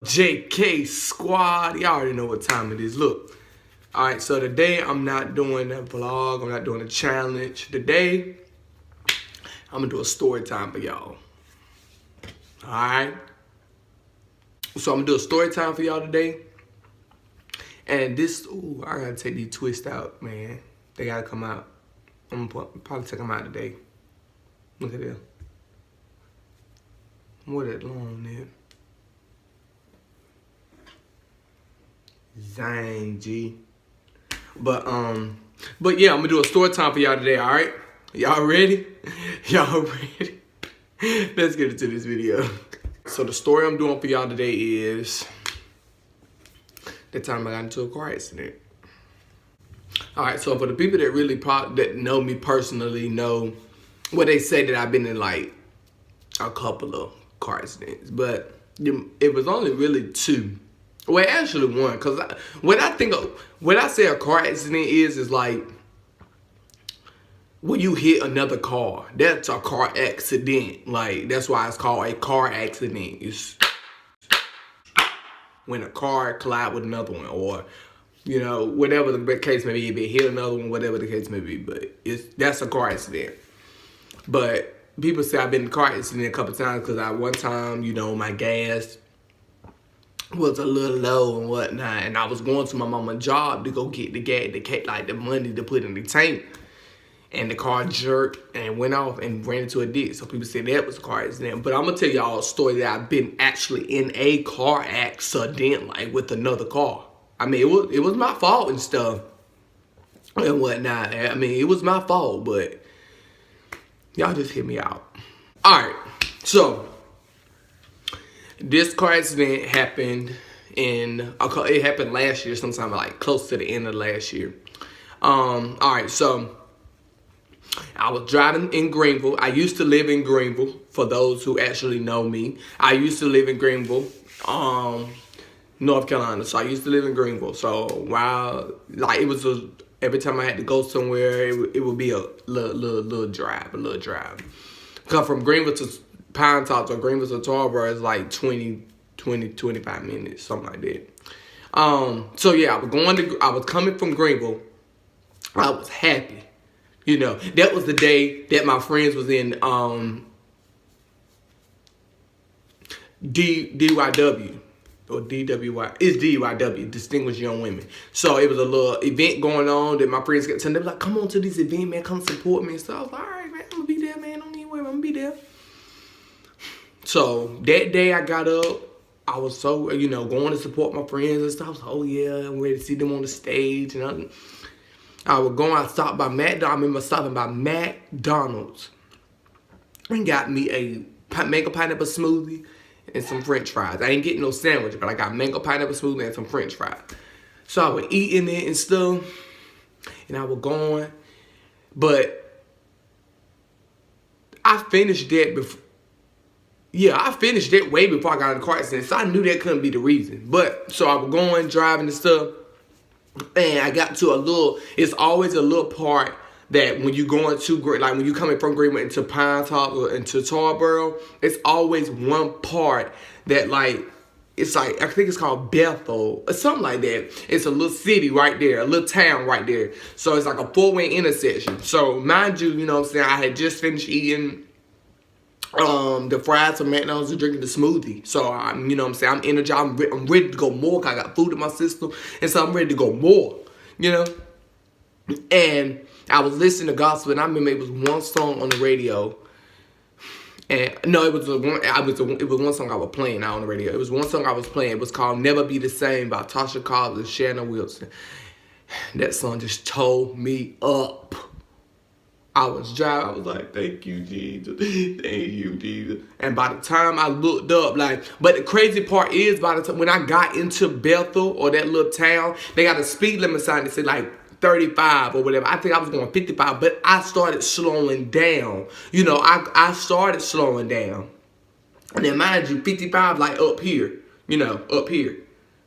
JK Squad, y'all already know what time it is. Look, all right, so today I'm not doing a vlog, I'm not doing a challenge. Today, I'm gonna do a story time for y'all. All right? So I'm gonna do a story time for y'all today. And this, ooh, I gotta take these twists out, man. They gotta come out. I'm gonna probably take them out today. Look at them. More that long, man. Zang, G. But yeah, I'm gonna do a story time for y'all today, alright? Y'all ready? Y'all ready? Let's get into this video. So the story I'm doing for y'all today is the time I got into a car accident. Alright, so for the people that really that know me personally know, well, they say that I've been in like a couple of car accidents, but it was only really two. Well, actually one, because when I say a car accident is like when you hit another car. That's a car accident. Like, that's why it's called a car accident. It's when a car collide with another one, or, you know, whatever the case may be, if it hit another one, whatever the case may be, but that's a car accident. But people say I've been in a car accident a couple times because one time, you know, my gas was a little low and whatnot, and I was going to my mama's job to go get the gas, like the money to put in the tank, and the car jerked and went off and ran into a ditch. So people say that was a car accident. But I'm gonna tell y'all a story that I've been actually in a car accident, like with another car. I mean, it was my fault and stuff and whatnot. I mean, it was my fault, but y'all just hear me out. All right, so this car accident happened it happened last year, sometime like close to the end of last year. All right, so I was driving in Greenville. I used to live in Greenville, for those who actually know me. I used to live in Greenville, North Carolina. So I used to live in Greenville. So while, like, every time I had to go somewhere, it would be a little drive. Because from Greenville to Pine Top or Greenville to Tarboro is like 25 minutes, something like that. So yeah, I was coming from Greenville. I was happy. You know, that was the day that my friends was in DYW or DWY. It's DYW, Distinguished Young Women. So it was a little event going on that my friends kept telling me, like, come on to this event, man, come support me and stuff. I was like, all right, man, I'm gonna be there, man. Don't even worry, I'm gonna be there. So that day I got up, I was so, you know, going to support my friends and stuff. I was like, oh yeah, I'm ready to see them on the stage and I stopped by McDonald's. I remember stopping by McDonald's and got me a mango pineapple smoothie and some french fries. I ain't getting no sandwich, but I got mango pineapple smoothie and some french fries. So I was eating it and stuff, and I was going, but I finished that before. Yeah, I finished that way before I got in the car accident, so I knew that couldn't be the reason. But, so I was going, driving and stuff, and I got to it's always a little part that when you going to, like when you coming from Greenville into Pine Top or into Tarboro, it's always one part that like, it's like, I think it's called Bethel or something like that. It's a little city right there, a little town right there. So it's like a four-way intersection. So mind you, you know what I'm saying, I had just finished eating the fries from McDonald's and drinking the smoothie. So I'm, you know what I'm saying, I'm energized, I'm ready to go more, cause I got food in my system, and so I'm ready to go more, you know. And I was listening to gospel, and I remember it was one song on the radio, and no, it was one song I was playing out on the radio. It was one song I was playing. It was called "Never Be the Same" by Tasha Cobbs and Shannon Wilson. That song just tore me up. I was driving, I was like, thank you, Jesus. Thank you, Jesus. And by the time I looked up, like, but the crazy part is, by the time, when I got into Bethel or that little town, they got a speed limit sign that said like 35 or whatever. I think I was going 55, but I started slowing down. You know, I started slowing down. And then mind you, 55 like up here, you know, up here.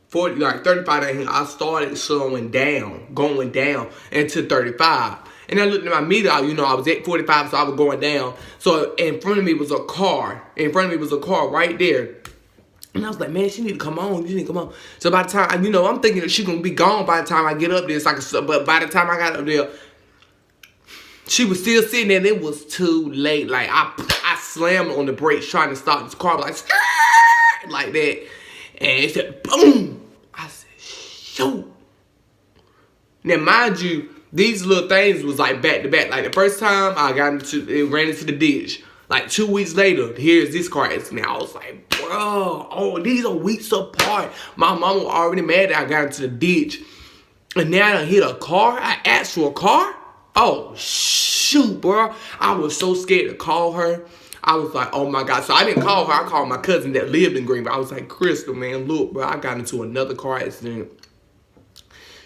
40, like 35, I started slowing down, going down into 35. And I looked at my meter, you know, I was at 45, so I was going down. So in front of me was a car. In front of me was a car right there. And I was like, man, she need to come on. You need to come on. So by the time, you know, I'm thinking that she gonna be gone by the time I get up there. But by the time I got up there, she was still sitting there and it was too late. Like, I slammed on the brakes trying to stop this car, like that. And it said, boom. I said, shoot. Now, mind you, these little things was like back to back. Like the first time I it ran into the ditch. Like 2 weeks later, here's this car accident. I was like, bro, oh, these are weeks apart. My mama was already mad that I got into the ditch. And now I done hit a car, an actual car? Oh, shoot, bro. I was so scared to call her. I was like, oh my God. So I didn't call her. I called my cousin that lived in Greenville. I was like, Crystal, man, look, bro, I got into another car accident.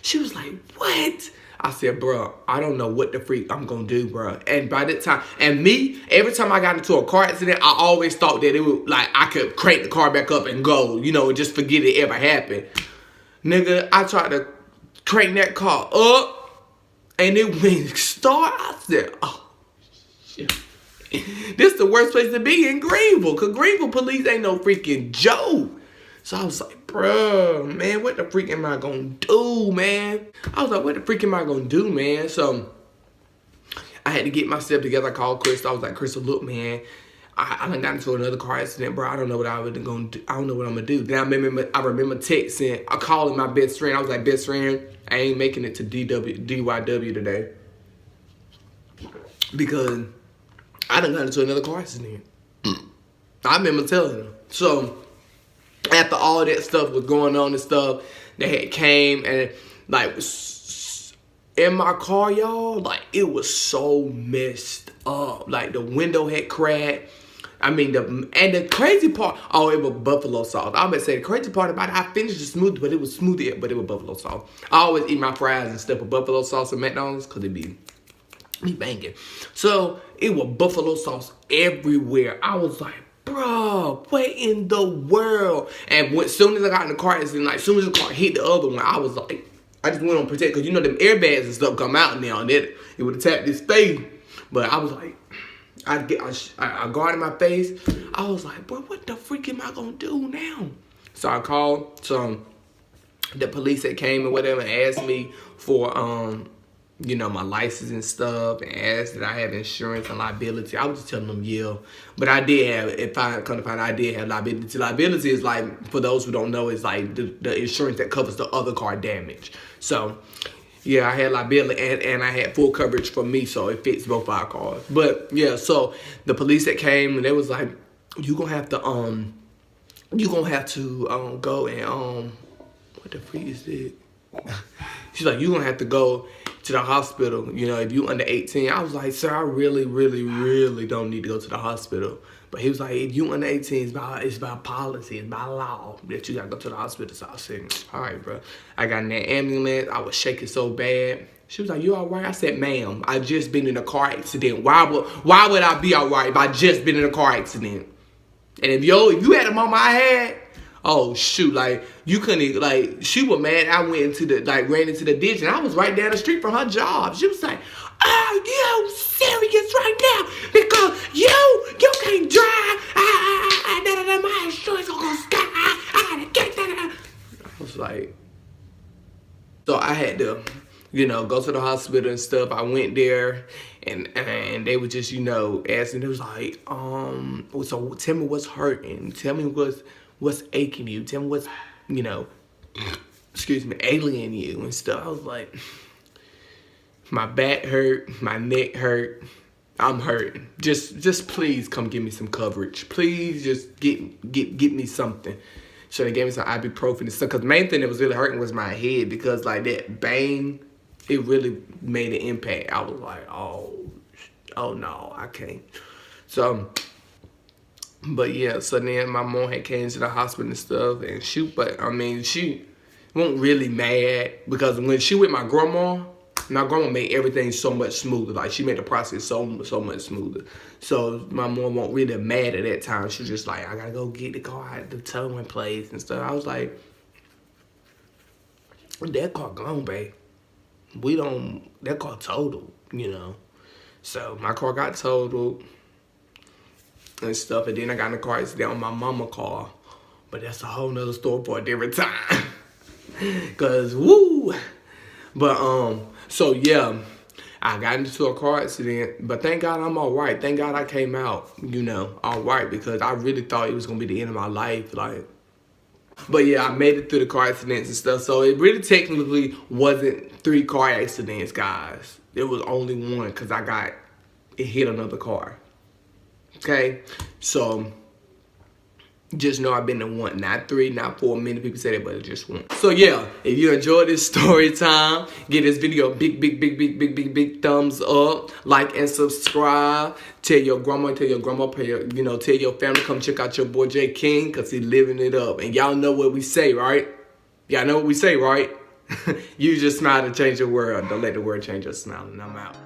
She was like, what? I said, bro, I don't know what the freak I'm gonna do, bro. And by that time, and me, every time I got into a car accident, I always thought that it would, like, I could crank the car back up and go, you know, and just forget it ever happened. Nigga, I tried to crank that car up, and it went start. I said, oh, shit. This is the worst place to be in Greenville, because Greenville police ain't no freaking joke. So I was like, bro, man, what the freak am I gonna do, man? I was like, what the freak am I gonna do, man? So I had to get myself together. I called Crystal. I was like, Crystal, look, man, I done got into another car accident, bro. I don't know what I was gonna do. I don't know what I'm gonna do. Then I remember texting, I calling my best friend. I was like, best friend, I ain't making it to DYW today because I done got into another car accident. I remember telling her. So after all that stuff was going on and stuff, they had came and like in my car, y'all, like it was so messed up. Like the window had cracked. I mean, and the crazy part, oh, it was buffalo sauce. I would say the crazy part about it, I finished the smoothie, but it was smoothie, but it was buffalo sauce. I always eat my fries and stuff with buffalo sauce at McDonald's because it be banging. So it was buffalo sauce everywhere. I was like, bro, what in the world? And as soon as I got in the car, as soon as the car hit the other one, I was like, I just went on protect, because you know them airbags and stuff come out now, and it would have tapped his face. But I was like, I guarded my face. I was like, bro, what the freak am I gonna do now? So I called the police that came and whatever and asked me for you know, my license and stuff, and asked that I have insurance and liability. I was just telling them, yeah. But I did have, if I come to find out, I did have liability. Liability is like, for those who don't know, is like the insurance that covers the other car damage. So, yeah, I had liability and I had full coverage for me, so it fits both our cars. But, yeah, so the police that came, and they was like, you gonna have to go and, what the freak is it? She's like, you gonna have to go to the hospital, you know, if you under 18. I was like, sir, I really, really, really don't need to go to the hospital. But he was like, if you under 18, it's about policy, it's by law that you gotta go to the hospital. So I said, all right, bro. I got in that ambulance. I was shaking so bad. She was like, you all right? I said, ma'am, I just been in a car accident. Why would I be all right if I just been in a car accident? And if you had a mama I had, oh shoot, like you couldn't, like she was mad. I went into ran into the ditch, and I was right down the street from her job. She was like, "Are you serious right now? Because you can't drive. My insurance gonna stop. I gotta get that." I was like, so I had to, you know, go to the hospital and stuff. I went there, and they were just, you know, asking. It was like, so tell me what's hurting. Tell me what's aching you. Tell me what's, you know, excuse me, alienating you and stuff. I was like, my back hurt, my neck hurt, I'm hurting. Just please come give me some coverage. Please just get me something. So they gave me some ibuprofen and stuff. Cause the main thing that was really hurting was my head, because like that bang, it really made an impact. I was like, oh no, I can't. So, but yeah, so then my mom had came to the hospital and stuff, and she wasn't really mad, because when she with my grandma made everything so much smoother. Like she made the process so much smoother. So my mom wasn't really mad at that time. She was just like, I gotta go get the car at the towing place and stuff. I was like, that car gone, babe. That car totaled, you know. So my car got totaled and stuff, and then I got in a car accident on my mama car. But that's a whole nother story for a different time. Cause woo. But so yeah, I got into a car accident, but thank God I'm all right. Thank God I came out, all right, because I really thought it was gonna be the end of my life, like. But yeah, I made it through the car accidents and stuff. So it really technically wasn't 3 car accidents, guys. It was only one because it hit another car. Okay, so just know I've been in one, not 3, not 4. Many people say that, but it's just one. So yeah, if you enjoyed this story time, give this video a big thumbs up. Like and subscribe. Tell your grandma, tell your family, come check out your boy J King, because he living it up. And y'all know what we say, right? Y'all know what we say, right? Use your smile to change the world. Don't let the world change your smile. And I'm out.